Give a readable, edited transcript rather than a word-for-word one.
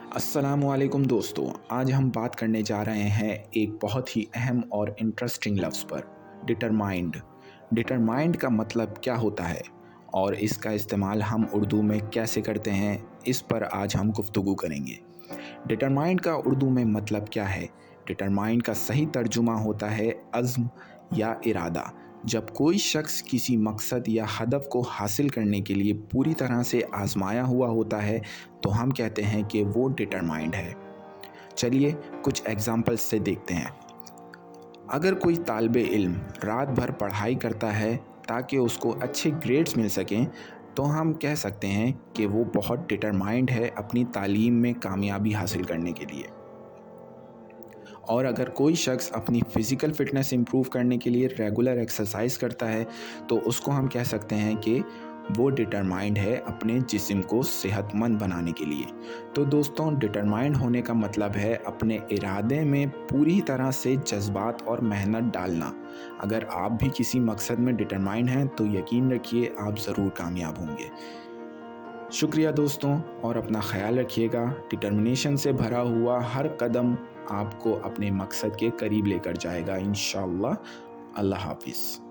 अस्सलाम वालेकुम दोस्तों, आज हम बात करने जा रहे हैं एक बहुत ही अहम और इंटरेस्टिंग लफ्ज़ पर, डिटरमाइंड। डिटरमाइंड का मतलब क्या होता है और इसका इस्तेमाल हम उर्दू में कैसे करते हैं, इस पर आज हम गुफ्तगू करेंगे। डिटरमाइंड का उर्दू में मतलब क्या है? डिटरमाइंड का सही तर्जुमा होता है अज़्म या इरादा। जब कोई शख्स किसी मकसद या हदफ को हासिल करने के लिए पूरी तरह से आजमाया हुआ होता है तो हम कहते हैं कि वो डिटरमाइंड है। चलिए कुछ एग्जाम्पल्स से देखते हैं। अगर कोई तालिबे इल्म रात भर पढ़ाई करता है ताकि उसको अच्छे ग्रेड्स मिल सकें तो हम कह सकते हैं कि वो बहुत डिटरमाइंड है अपनी तालीम में कामयाबी हासिल करने के लिए। और अगर कोई शख्स अपनी फ़िज़िकल फ़िटनेस इम्प्रूव करने के लिए रेगुलर एक्सरसाइज करता है तो उसको हम कह सकते हैं कि वो डिटरमाइंड है अपने जिस्म को सेहतमंद बनाने के लिए। तो दोस्तों, डिटरमाइंड होने का मतलब है अपने इरादे में पूरी तरह से जज्बात और मेहनत डालना। अगर आप भी किसी मकसद में डिटरमाइंड हैं तो यकीन रखिए आप ज़रूर कामयाब होंगे। शुक्रिया दोस्तों, और अपना ख्याल रखिएगा। डिटर्मिनेशन से भरा हुआ हर कदम आपको अपने मकसद के करीब लेकर जाएगा इंशाअल्लाह। अल्लाह हाफिज़।